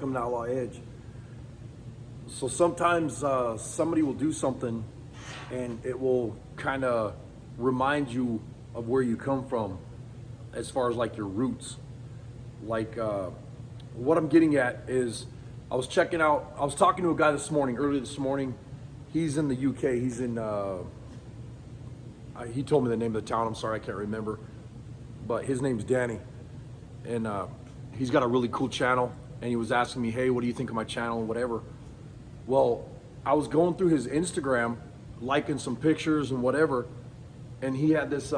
coming to Outlaw Edge. So sometimes somebody will do something and it will kind of remind you of where you come from as far as like your roots. Like what I'm getting at is I was talking to a guy earlier this morning. He's in the UK. He's in, he told me the name of the town. I'm sorry, I can't remember. But his name's Danny. And he's got a really cool channel. And he was asking me, hey, what do you think of my channel and whatever. Well, I was going through his Instagram, liking some pictures and whatever. And he had this,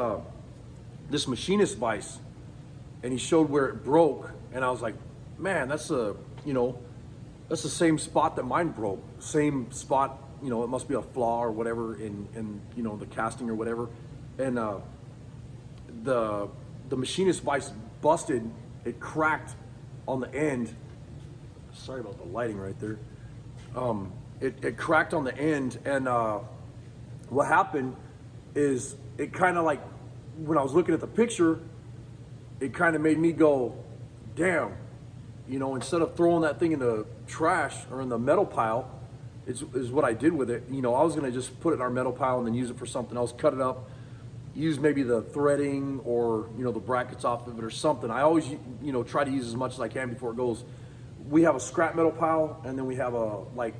this machinist vise. And he showed where it broke. And I was like, man, that's the same spot that mine broke. Same spot, you know, it must be a flaw or whatever in you know, the casting or whatever. And the machinist vise busted, it cracked on the end. Sorry about the lighting right there. It cracked on the end, and what happened is it kind of like, when I was looking at the picture, it kind of made me go, damn, you know, instead of throwing that thing in the trash or in the metal pile, is what I did with it. You know, I was gonna just put it in our metal pile and then use it for something else, cut it up, use maybe the threading or, you know, the brackets off of it or something. I always, you know, try to use as much as I can before it goes. We have a scrap metal pile, and then we have a like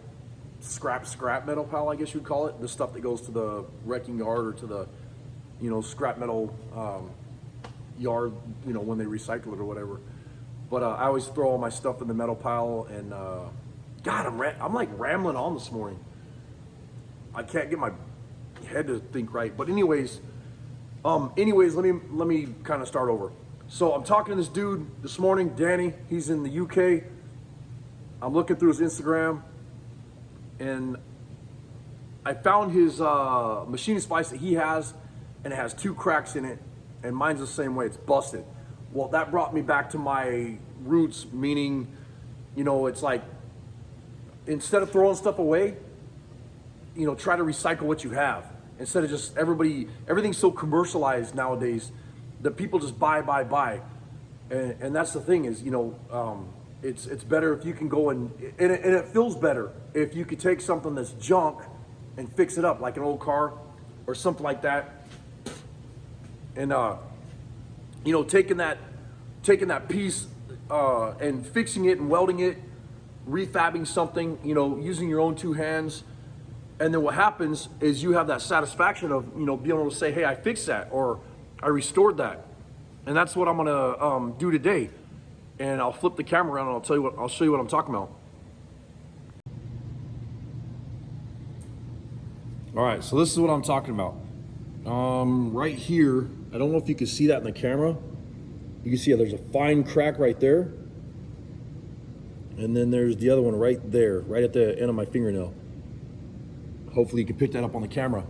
scrap metal pile, I guess you'd call it. The stuff that goes to the wrecking yard or to the, you know, scrap metal yard, you know, when they recycle it or whatever. But I always throw all my stuff in the metal pile, and God, I'm like rambling on this morning. I can't get my head to think right. But anyways, let me kind of start over. So I'm talking to this dude this morning, Danny. He's in the UK. I'm looking through his Instagram, and I found his machinist vise that he has, and it has 2 cracks in it, and mine's the same way. It's busted. Well, that brought me back to my roots, meaning, you know, it's like, instead of throwing stuff away, you know, try to recycle what you have. Instead of just everything's so commercialized nowadays that people just buy. And that's the thing is, you know, it's better if you can go and it feels better if you could take something that's junk and fix it up, like an old car or something like that. And, you know, taking that piece and fixing it and welding it, refabbing something, you know, using your own 2 hands. And then what happens is you have that satisfaction of, you know, being able to say, hey, I fixed that, or I restored that. And that's what I'm gonna do today. And I'll flip the camera around and I'll show you what I'm talking about. All right, so this is what I'm talking about. Right here, I don't know if you can see that in the camera. You can see there's a fine crack right there. And then there's the other one right there, right at the end of my fingernail. Hopefully you can pick that up on the camera.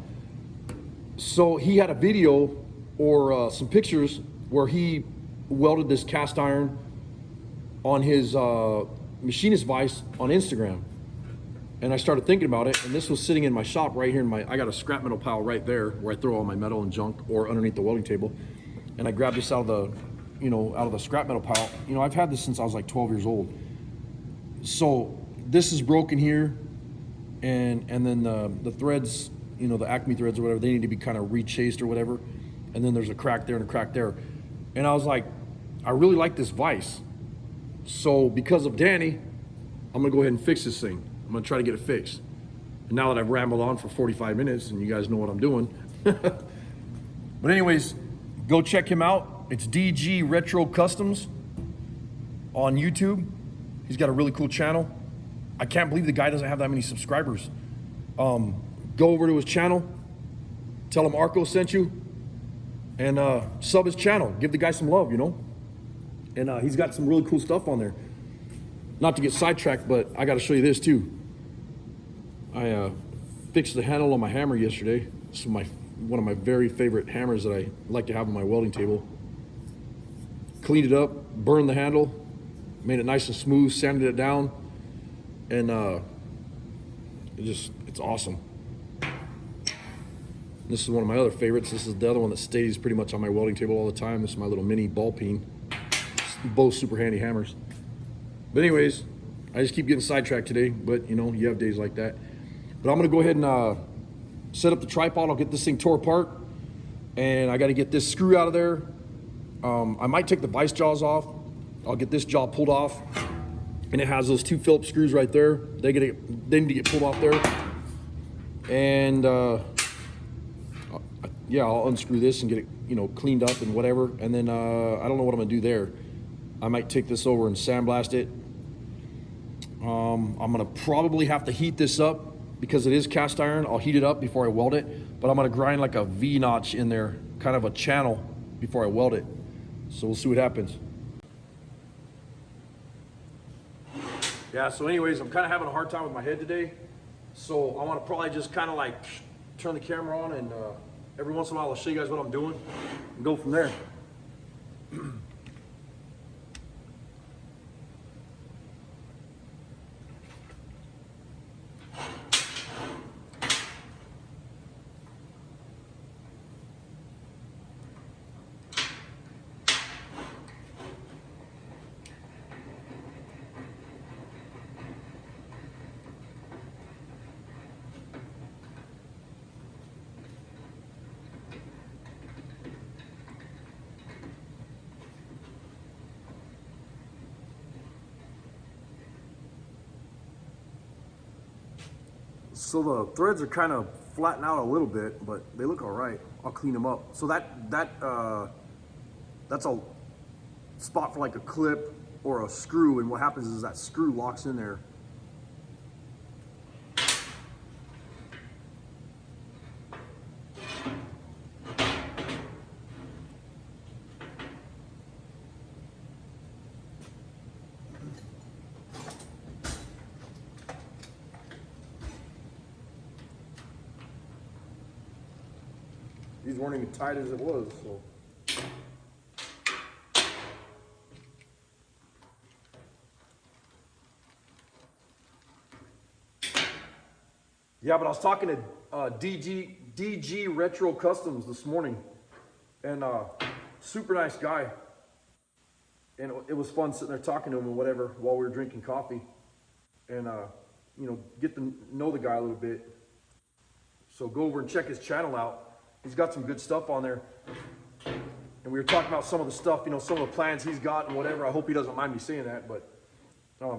So he had a video or some pictures where he welded this cast iron on his machinist vise on Instagram. And I started thinking about it, and this was sitting in my shop right here I got a scrap metal pile right there where I throw all my metal and junk, or underneath the welding table. And I grabbed this out of the, you know, out of the scrap metal pile. You know, I've had this since I was like 12 years old. So this is broken here, and then the threads, you know, the Acme threads or whatever, they need to be kind of rechased or whatever. And then there's a crack there and a crack there. And I was like, I really like this vise. So because of Danny, I'm gonna go ahead and fix this thing. I'm gonna try to get it fixed. And now that I've rambled on for 45 minutes and you guys know what I'm doing. But anyways, go check him out. It's DG Retro Customs on YouTube. He's got a really cool channel. I can't believe the guy doesn't have that many subscribers. Go over to his channel, tell him Arco sent you, and sub his channel. Give the guy some love, you know? And he's got some really cool stuff on there. Not to get sidetracked, but I gotta show you this too. I fixed the handle on my hammer yesterday. This is one of my very favorite hammers that I like to have on my welding table. Cleaned it up, burned the handle, made it nice and smooth, sanded it down, and it's awesome. This is one of my other favorites. This is the other one that stays pretty much on my welding table all the time. This is my little mini ball peen. Both super handy hammers. But anyways, I just keep getting sidetracked today, but you know, you have days like that. But I'm gonna go ahead and set up the tripod. I'll get this thing tore apart, and I got to get this screw out of there. I might take the vise jaws off. I'll get this jaw pulled off, and it has those 2 Phillips screws right there. They need to get pulled off there. And yeah, I'll unscrew this and get it, you know, cleaned up and whatever. And then I don't know what I'm gonna do there. I might take this over and sandblast it. I'm gonna probably have to heat this up because it is cast iron. I'll heat it up before I weld it, but I'm gonna grind like a V notch in there, kind of a channel before I weld it. So we'll see what happens. Yeah, so anyways, I'm kind of having a hard time with my head today. So I want to probably just kind of like turn the camera on, and every once in a while I'll show you guys what I'm doing and go from there. So the threads are kind of flattened out a little bit, but they look all right. I'll clean them up. So that's a spot for like a clip or a screw, and what happens is that screw locks in there. These weren't even tight as it was, so. Yeah, but I was talking to DG Retro Customs this morning, and super nice guy. And it was fun sitting there talking to him and whatever while we were drinking coffee, and you know, get to know the guy a little bit. So go over and check his channel out. He's got some good stuff on there. And we were talking about some of the stuff, you know, some of the plans he's got and whatever. I hope he doesn't mind me saying that, but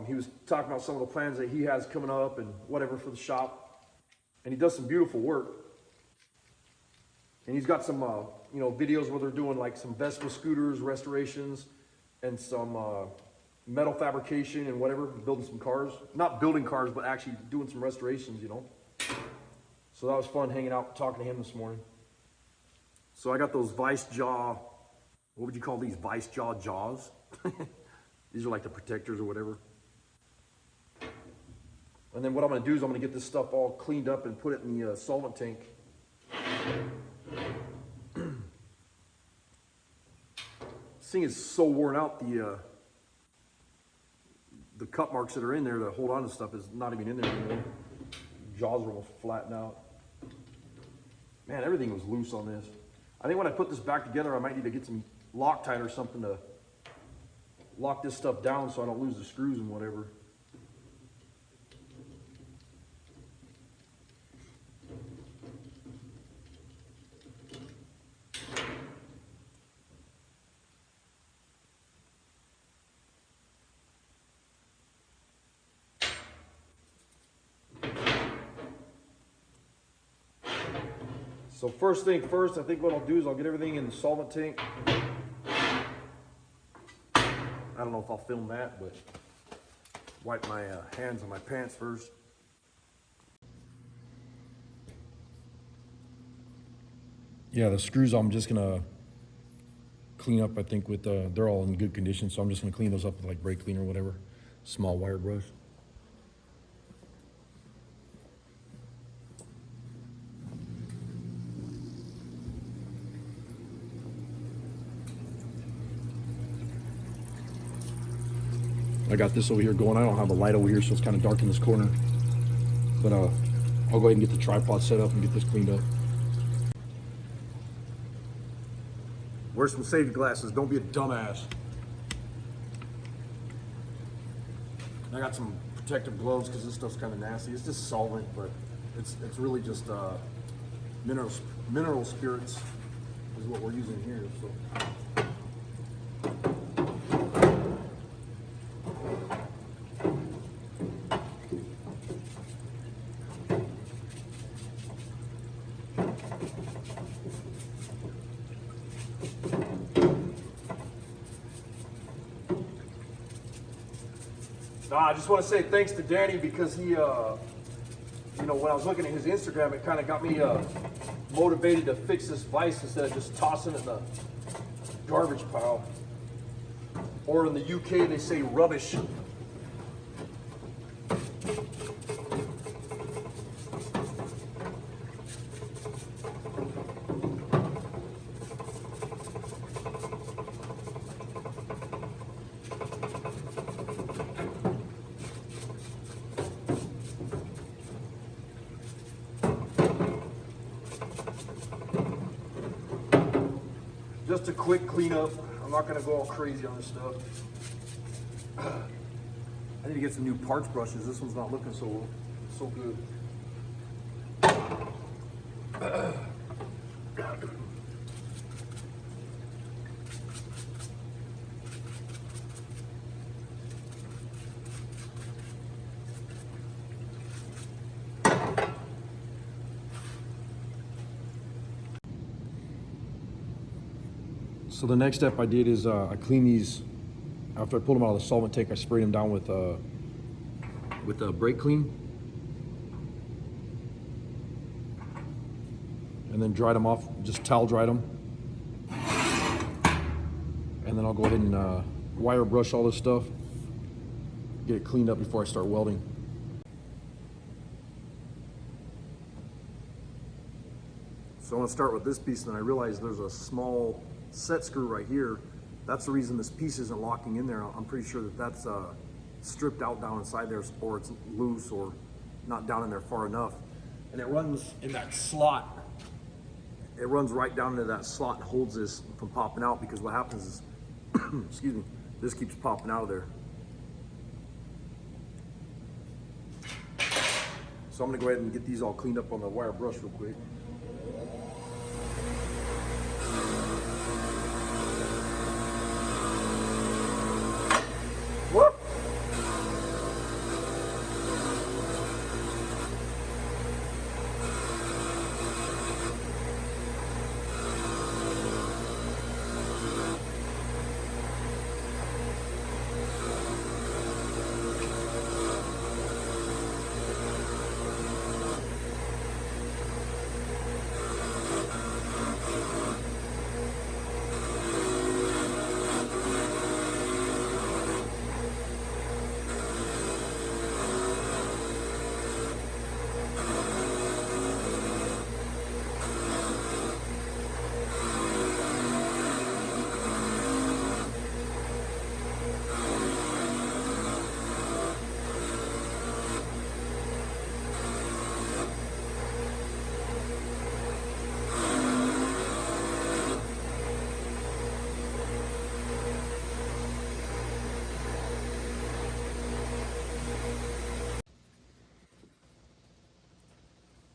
he was talking about some of the plans that he has coming up and whatever for the shop. And he does some beautiful work. And he's got some, you know, videos where they're doing like some Vespa scooters, restorations, and some metal fabrication and whatever, building some cars. Not building cars, but actually doing some restorations, you know. So that was fun hanging out, talking to him this morning. So I got those vise jaw, what would you call these, vise jaw jaws? These are like the protectors or whatever. And then what I'm gonna do is I'm gonna get this stuff all cleaned up and put it in the solvent tank. This thing is so worn out, the cut marks that are in there to hold on to stuff is not even in there anymore. Jaws are almost flattened out. Man, everything was loose on this. I think when I put this back together, I might need to get some Loctite or something to lock this stuff down so I don't lose the screws and whatever. So first thing first, I think what I'll do is I'll get everything in the solvent tank. I don't know if I'll film that, but wipe my hands on my pants first. Yeah, the screws I'm just gonna clean up, I think, with, they're all in good condition, so I'm just gonna clean those up with like brake cleaner or whatever, small wire brush. I got this over here going. I don't have a light over here, so it's kind of dark in this corner. But I'll go ahead and get the tripod set up and get this cleaned up. Wear some safety glasses. Don't be a dumbass. And I got some protective gloves because this stuff's kind of nasty. It's just solvent, but it's really just mineral spirits is what we're using here. So. I just want to say thanks to Danny because he, you know, when I was looking at his Instagram, it kind of got me motivated to fix this vise instead of just tossing it in the garbage pile. Or in the UK, they say rubbish. Just a quick cleanup. I'm not gonna go all crazy on this stuff. I need to get some new parts brushes. This one's not looking so good. So the next step I did is I cleaned these. After I pulled them out of the solvent tank, I sprayed them down with a brake clean, and then dried them off. Just towel dried them, and then I'll go ahead and wire brush all this stuff, get it cleaned up before I start welding. So I want to start with this piece, and then I realized there's a small set screw right here. That's the reason this piece isn't locking in there. I'm pretty sure that that's stripped out down inside there, or it's loose or not down in there far enough. And it runs in that slot. It runs right down into that slot and holds this from popping out, because what happens is, excuse me, this keeps popping out of there. So I'm gonna go ahead and get these all cleaned up on the wire brush real quick. Whoop!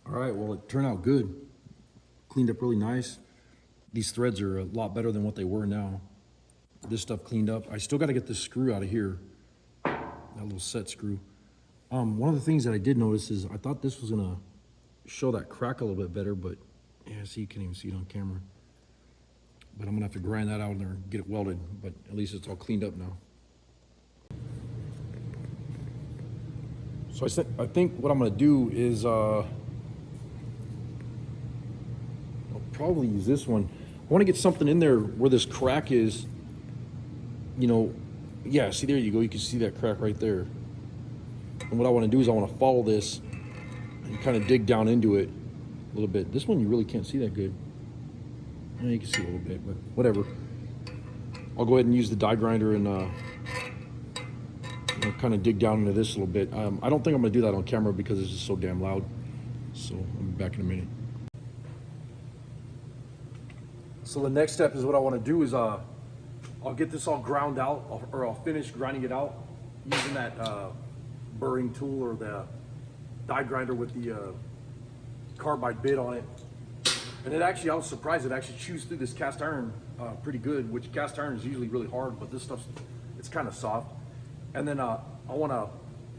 All right, well, it turned out good. Cleaned up really nice. These threads are a lot better than what they were now. This stuff cleaned up. I still got to get this screw out of here, that little set screw. One of the things that I did notice is I thought this was gonna show that crack a little bit better, but yeah, see, you can't even see it on camera. But I'm gonna have to grind that out and get it welded, but at least it's all cleaned up now. So I think what I'm gonna do is I'll probably use this one. I wanna get something in there where this crack is, you know, yeah, see, there you go, you can see that crack right there. And what I wanna do is I wanna follow this and kind of dig down into it a little bit. This one you really can't see that good. Yeah, you can see a little bit, but whatever. I'll go ahead and use the die grinder and kind of dig down into this a little bit. I don't think I'm gonna do that on camera because it's just so damn loud. So I'll be back in a minute. So the next step is what I wanna do is I'll get this all ground out, or I'll finish grinding it out using that burring tool or the die grinder with the carbide bit on it. And it actually, I was surprised, it actually chews through this cast iron pretty good, which cast iron is usually really hard, but this stuff's, it's kind of soft. And then I want to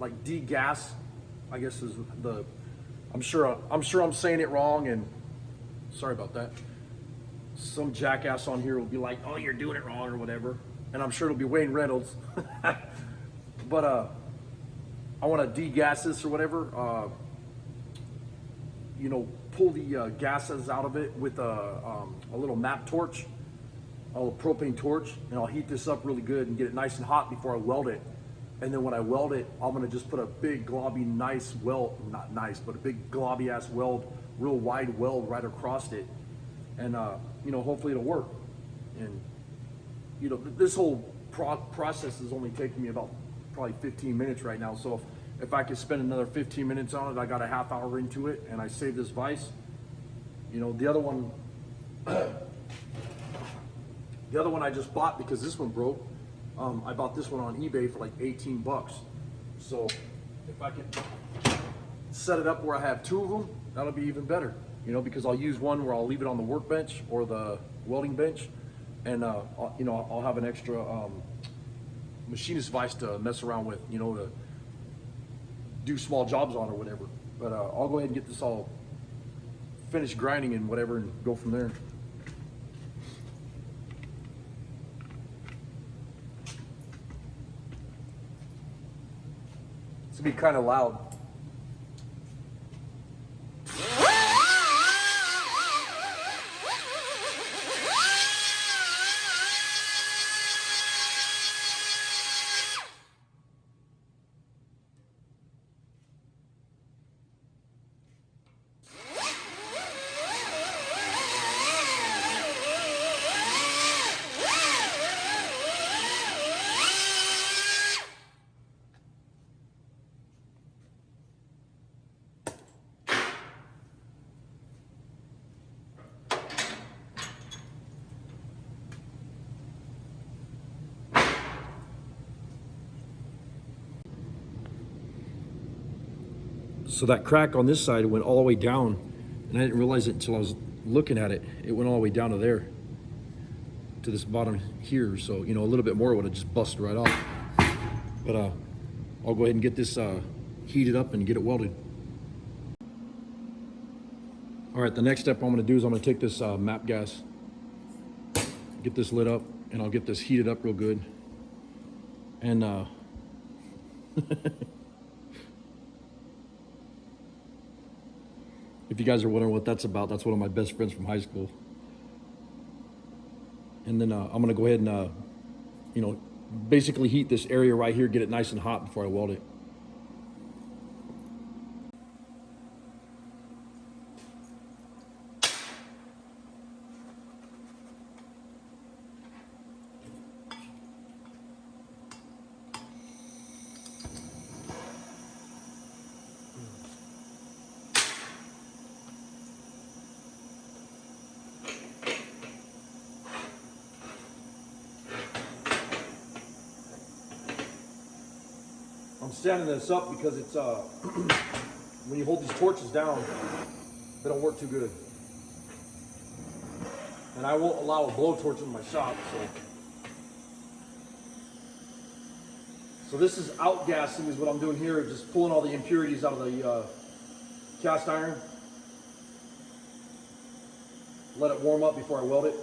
like degas, I guess is the, I'm sure I'm saying it wrong, and sorry about that. Some jackass on here will be like, oh, you're doing it wrong or whatever. And I'm sure it'll be Wayne Reynolds. But I want to degas this or whatever. You know, pull the gases out of it with a little map torch, a little propane torch, and I'll heat this up really good and get it nice and hot before I weld it. And then when I weld it, I'm gonna just put a big globby nice weld, not nice, but a big globby ass weld, real wide weld right across it. And you know, hopefully it'll work. And you know, this whole process is only taking me about probably 15 minutes right now. So if I could spend another 15 minutes on it, I got a half hour into it, and I saved this vise. You know, the other one, I just bought because this one broke. I bought this one on eBay for like 18 bucks. So if I can set it up where I have two of them, that'll be even better. You know, because I'll use one where I'll leave it on the workbench or the welding bench, and you know, I'll have an extra machinist vise to mess around with, you know, to do small jobs on or whatever. But I'll go ahead and get this all finished grinding and whatever and go from there. It's gonna be kind of loud. So that crack on this side went all the way down, and I didn't realize it until I was looking at it. It went all the way down to there, to this bottom here. So, you know, a little bit more would have just busted right off. But I'll go ahead and get this heated up and get it welded. All right, the next step I'm gonna do is I'm gonna take this map gas, get this lit up, and I'll get this heated up real good. And if you guys are wondering what that's about, that's one of my best friends from high school. And then I'm gonna go ahead and, you know, basically heat this area right here, get it nice and hot before I weld it. I'm standing this up because it's when you hold these torches down, they don't work too good. And I won't allow a blowtorch in my shop, so this is outgassing is what I'm doing here, just pulling all the impurities out of the cast iron. Let it warm up before I weld it.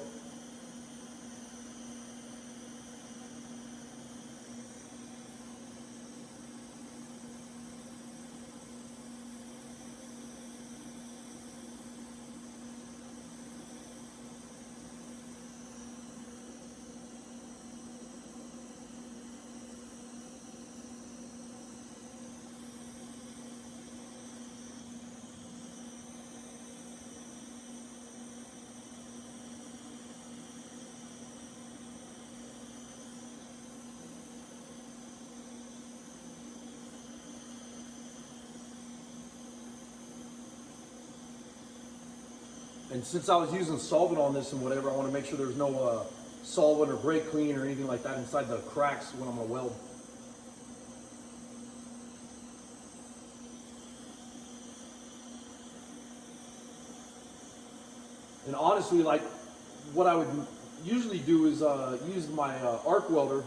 And since I was using solvent on this and whatever, I want to make sure there's no solvent or brake clean or anything like that inside the cracks when I'm going to weld. And honestly, like what I would usually do is use my arc welder,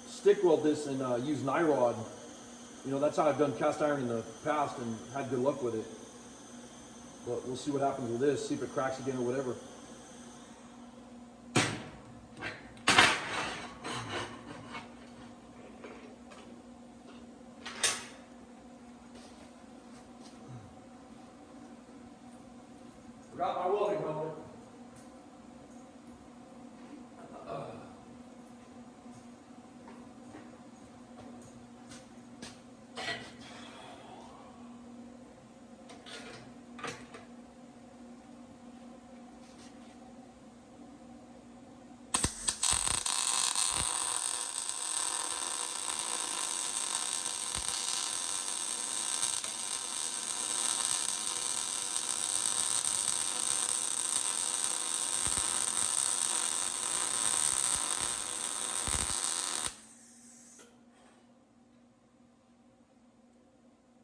stick weld this, and use nyrod. You know, that's how I've done cast iron in the past and had good luck with it. But we'll see what happens with this, see if it cracks again or whatever. Forgot my welding helmet.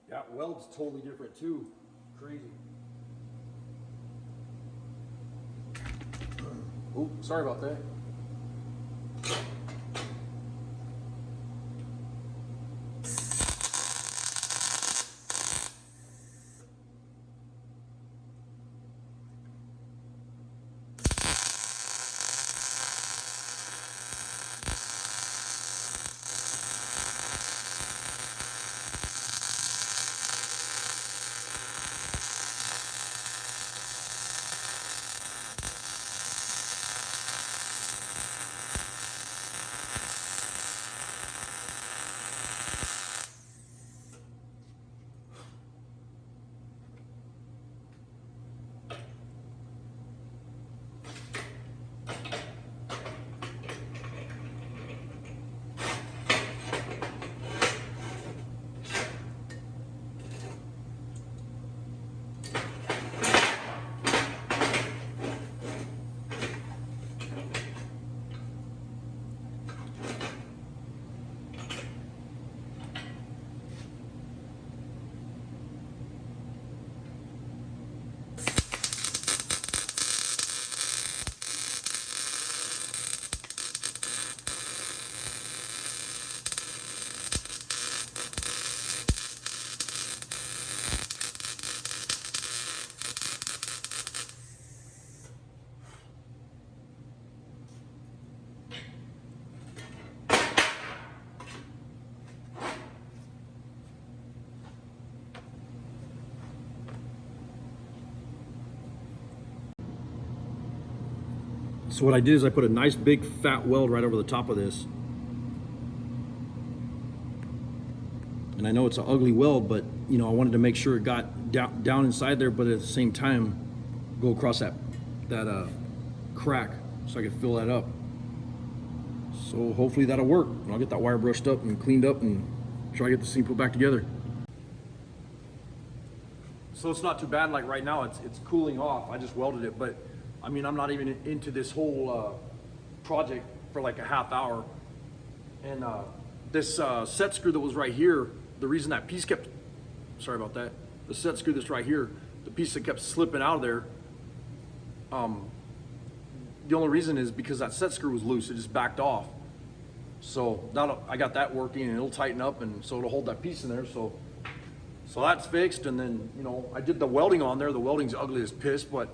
That weld's totally different too. Crazy. Oh, sorry about that. So what I did is I put a nice big fat weld right over the top of this. And I know it's an ugly weld, but you know, I wanted to make sure it got down inside there, but at the same time, go across that crack so I could fill that up. So hopefully that'll work. And I'll get that wire brushed up and cleaned up and try to get this thing put back together. So it's not too bad. Like right now, it's cooling off. I just welded it, but I mean, I'm not even into this whole project for like a half hour. And this set screw that was right here, the reason that piece kept, sorry about that, the set screw that's right here, the piece that kept slipping out of there, the only reason is because that set screw was loose. It just backed off. So I got that working, and it'll tighten up, and so it'll hold that piece in there. So that's fixed. And then, you know, I did the welding on there. The welding's ugly as piss, but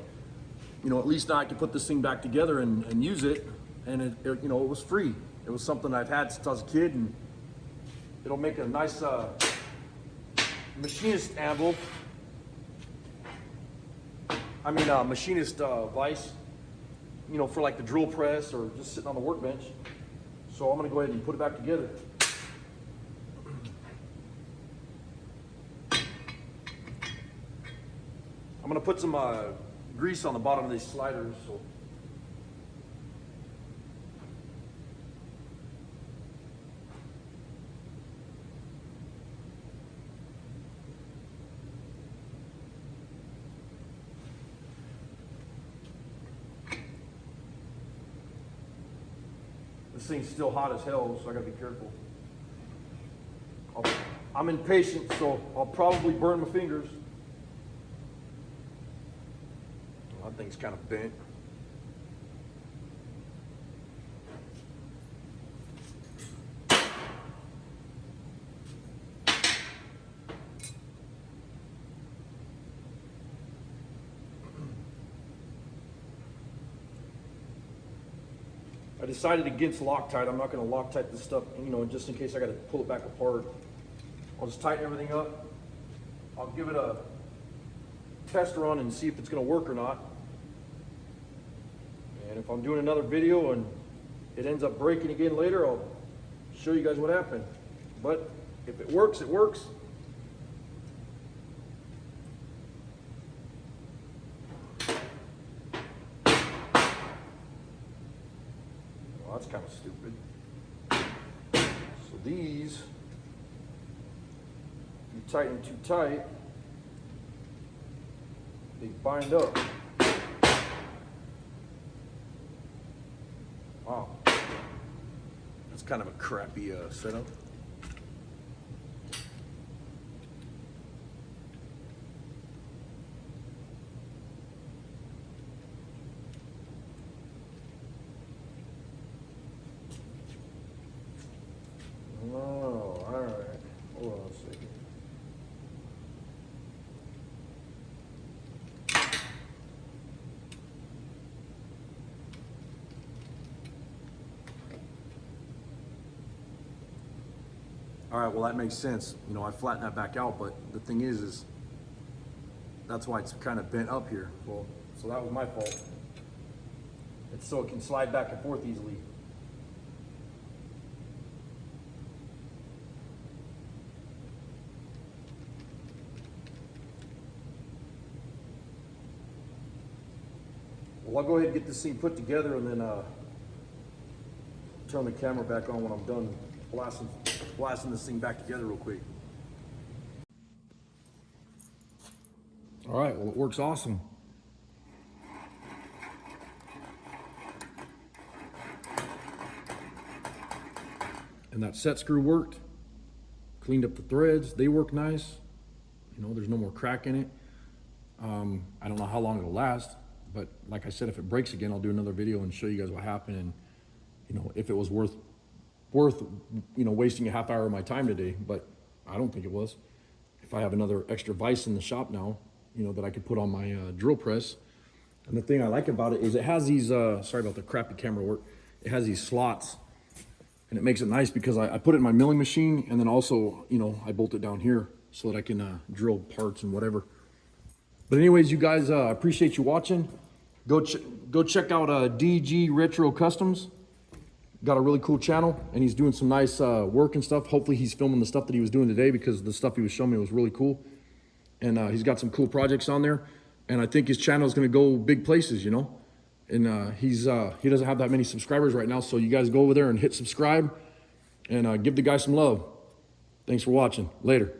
you know, at least now I can put this thing back together and use it. And it, you know, it was free. It was something I've had since I was a kid, and it'll make a nice machinist anvil. I mean, machinist vise, you know, for like the drill press or just sitting on the workbench. So I'm gonna go ahead and put it back together. I'm gonna put some grease on the bottom of these sliders. So. This thing's still hot as hell, so I gotta be careful. I'm impatient, so I'll probably burn my fingers. That thing's kind of bent. I decided against Loctite. I'm not going to Loctite this stuff, you know, just in case I got to pull it back apart. I'll just tighten everything up. I'll give it a test run and see if it's going to work or not. And if I'm doing another video and it ends up breaking again later, I'll show you guys what happened. But if it works, it works. Well, that's kind of stupid. So these, if you tighten too tight, they bind up. Wow. That's kind of a crappy setup. Oh, all right. Hold on a second. All right, well that makes sense. You know, I flattened that back out, but the thing is that's why it's kind of bent up here. Well, so that was my fault. It's so it can slide back and forth easily. Well, I'll go ahead and get this thing put together and then turn the camera back on when I'm done blasting this thing back together real quick. All right, well, it works awesome. And that set screw worked. Cleaned up the threads. They work nice. You know, there's no more crack in it. I don't know how long it'll last, but like I said, if it breaks again, I'll do another video and show you guys what happened and, you know, if it was worth you know, wasting a half hour of my time today. But I don't think it was. If I have another extra vise in the shop now, you know, that I could put on my drill press. And the thing I like about it is it has these, sorry about the crappy camera work, it has these slots, and it makes it nice because I put it in my milling machine, and then also, you know, I bolt it down here so that I can drill parts and whatever. But anyways, you guys, I appreciate you watching. Go check out DG Retro Customs. Got a really cool channel, and he's doing some nice work and stuff. Hopefully he's filming the stuff that he was doing today, because the stuff he was showing me was really cool. And he's got some cool projects on there. And I think his channel is going to go big places, you know. And he doesn't have that many subscribers right now, so you guys go over there and hit subscribe and give the guy some love. Thanks for watching. Later.